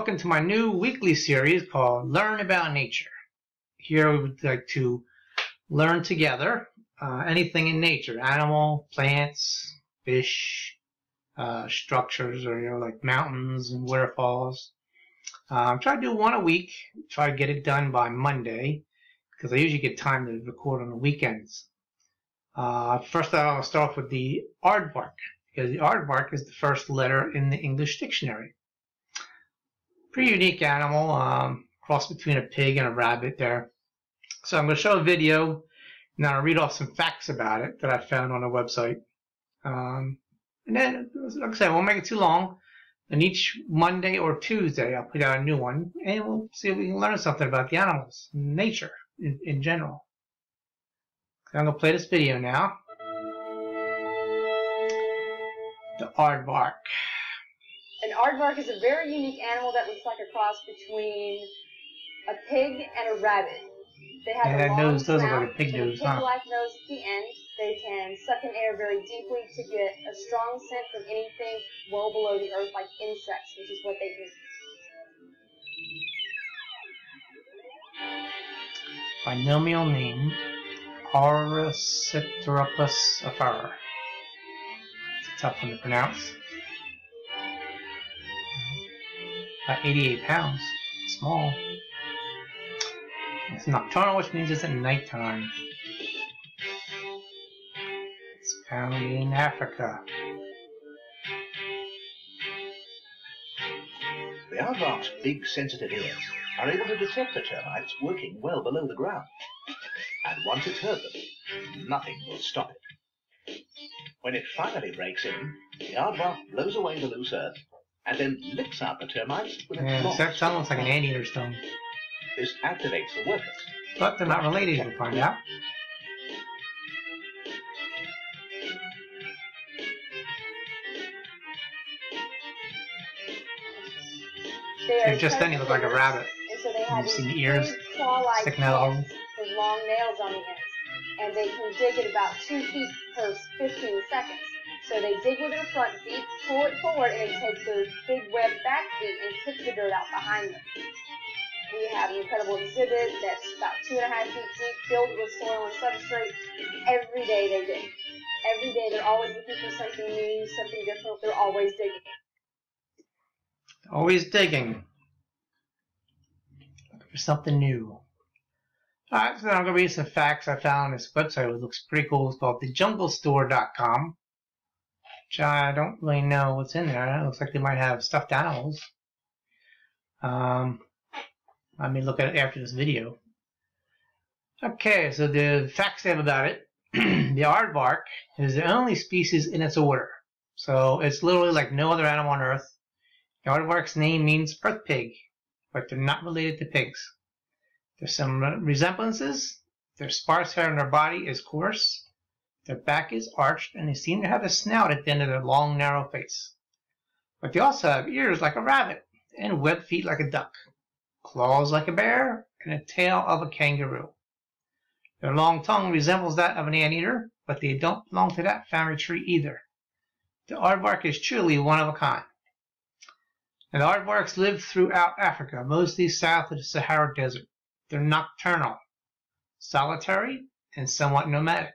welcome to my new weekly series called Learn About Nature. Here we would like to learn together anything in nature, animal, plants, fish, structures, or like mountains and waterfalls. Try to do one a week, try to get it done by Monday, because I usually get time to record on the weekends. First I'll start off with the Aardvark, because the Aardvark is the first letter in the English dictionary. Pretty unique animal, cross between a pig and a rabbit there. So I'm going to show a video, and I'll read off some facts about it that I found on the website. And then, like I said, I won't make it too long. And each Monday or Tuesday, I'll put out a new one, and we'll see if we can learn something about the animals, nature in general. So I'm going to play this video now. The Aardvark. An aardvark is a very unique animal that looks like a cross between a pig and a rabbit. They have a long nose does look snout, like a pig nose, huh? pig-like nose at the end. They can suck in air very deeply to get a strong scent from anything well below the earth, like insects, which is what they eat. Binomial name, Auriciteropus afar. It's a tough one to pronounce. About 88 pounds. Small. It's nocturnal, which means it's at nighttime. It's found in Africa. The aardvark's big sensitive ears are able to detect the termites working well below the ground. And once it's heard them, nothing will stop it. When it finally breaks in, the aardvark blows away the loose earth and then licks out the termites with its long That sounds like an anteater stone. This activates the workers. But they're not related, you'll find out. Just then he looked like a rabbit. And so they have You see these the ears claw-like sticking out all. hands with long nails on the ends. And they can dig at about 2 feet per 15 seconds. So they dig with their front feet, pull it forward, and they take their big webbed back feet and kick the dirt out behind them. We have an incredible exhibit that's about 2.5 feet deep, filled with soil and substrate. Every day they dig. Every day they're always looking for something new, something different. They're always digging. Always digging. Looking for something new. Alright, so I'm going to read some facts I found on this website. It looks pretty cool. It's called thejunglestore.com. Which I don't really know what's in there. It looks like they might have stuffed animals. I may look at it after this video. Okay, so the facts they have about it. The aardvark is the only species in its order. So it's literally like no other animal on Earth. The aardvark's name means earth pig, but they're not related to pigs. There's some resemblances. Their sparse hair on their body is coarse. Their back is arched, and they seem to have a snout at the end of their long, narrow face. But they also have ears like a rabbit, and webbed feet like a duck, claws like a bear, and a tail of a kangaroo. Their long tongue resembles that of an anteater, but they don't belong to that family tree either. The aardvark is truly one of a kind. And the aardvarks live throughout Africa, mostly south of the Sahara Desert. They're nocturnal, solitary, and somewhat nomadic.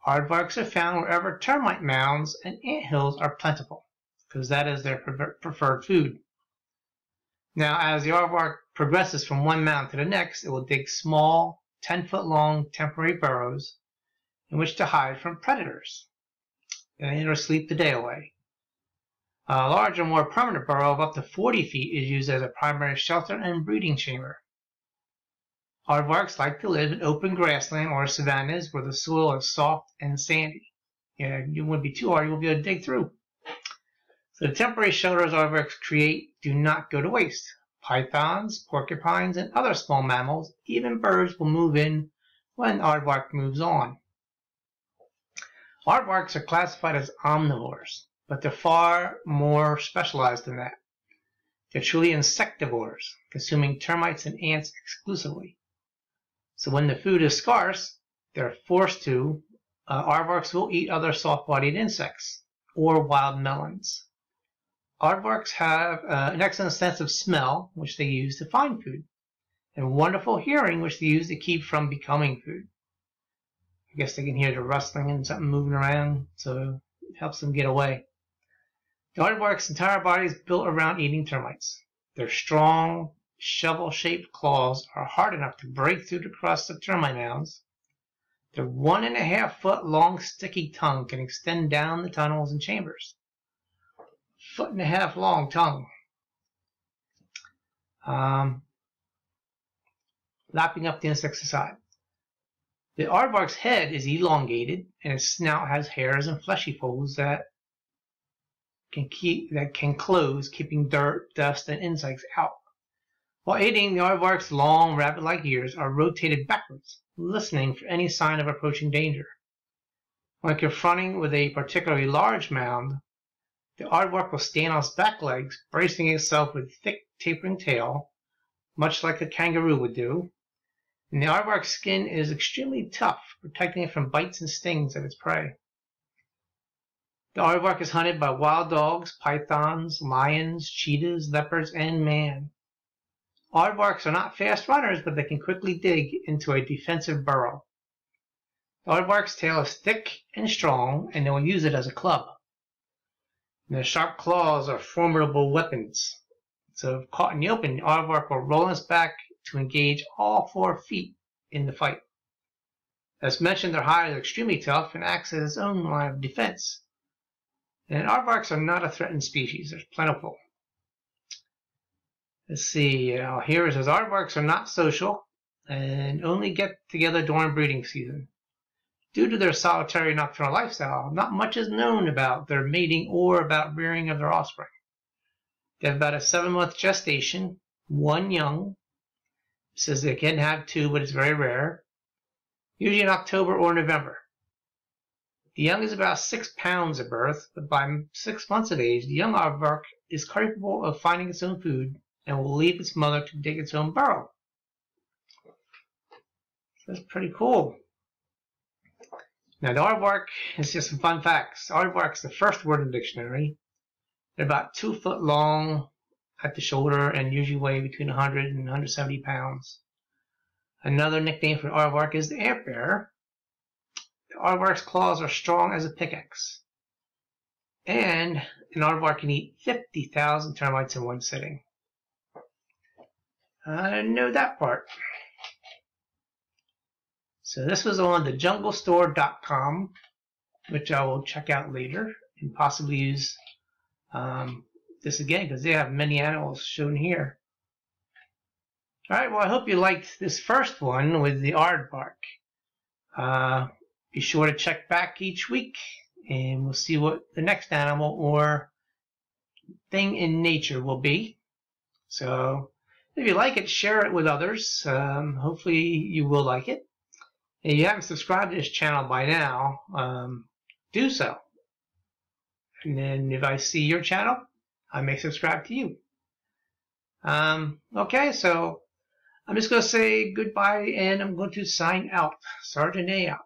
Aardvarks are found wherever termite mounds and anthills are plentiful, because that is their preferred food. Now, as the aardvark progresses from one mound to the next, it will dig small, 10-foot-long temporary burrows in which to hide from predators. Then it'll sleep the day away. A larger, more permanent burrow of up to 40 feet is used as a primary shelter and breeding chamber. Aardvarks like to live in open grassland or savannas where the soil is soft and sandy. You wouldn't be too hard, you won't be able to dig through. So the temporary shelters aardvarks create do not go to waste. Pythons, porcupines, and other small mammals, even birds, will move in when aardvark moves on. Aardvarks are classified as omnivores, but they're far more specialized than that. They're truly insectivores, consuming termites and ants exclusively. So when the food is scarce, they're forced to, aardvarks will eat other soft-bodied insects or wild melons. Aardvarks have an excellent sense of smell, which they use to find food, and wonderful hearing, which they use to keep from becoming food. I guess they can hear the rustling and something moving around, so it helps them get away. The aardvark's entire body is built around eating termites. Their strong, shovel-shaped claws are hard enough to break through the crust of termite mounds. Their 1.5-foot long sticky tongue can extend down the tunnels and chambers. 1.5 foot long tongue. Lapping up the insect's side. The aardvark's head is elongated, and its snout has hairs and fleshy folds that can close, keeping dirt, dust, and insects out. While eating, the aardvark's long, rabbit-like ears are rotated backwards, listening for any sign of approaching danger. When confronting with a particularly large mound, the aardvark will stand on its back legs, bracing itself with thick, tapering tail, much like a kangaroo would do. And the aardvark's skin is extremely tough, protecting it from bites and stings of its prey. The aardvark is hunted by wild dogs, pythons, lions, cheetahs, leopards, and man. Aardvarks are not fast runners, but they can quickly dig into a defensive burrow. The aardvark's tail is thick and strong, and they will use it as a club. And their sharp claws are formidable weapons. So if caught in the open, the aardvark will roll on its back to engage all 4 feet in the fight. As mentioned, their hide is extremely tough and acts as its own line of defense. And aardvarks are not a threatened species. They're plentiful. Let's see. Here it says aardvarks are not social and only get together during breeding season. Due to their solitary nocturnal lifestyle, not much is known about their mating or about rearing of their offspring. They have about a 7-month gestation, 1 young. It says they can have 2, but it's very rare. Usually in October or November. The young is about 6 pounds at birth, but by 6 months of age, the young aardvark is capable of finding its own food and will leave its mother to dig its own burrow. That's pretty cool. Now, the aardvark is just some fun facts. Aardvark is the first word in the dictionary. They're about 2 foot long at the shoulder and usually weigh between 100 and 170 pounds. Another nickname for the aardvark is the ant bearer. The aardvark's claws are strong as a pickaxe. And an aardvark can eat 50,000 termites in one sitting. I didn't know that part. So this was on the junglestore.com, which I will check out later and possibly use this again because they have many animals shown here. Alright, well I hope you liked this first one with the aardvark. Be sure to check back each week and we'll see what the next animal or thing in nature will be. So if you like it, share it with others. Hopefully you will like it. If you haven't subscribed to this channel by now, do so. And then if I see your channel, I may subscribe to you. Okay, so I'm just going to say goodbye and I'm going to sign out. Sergeant A out.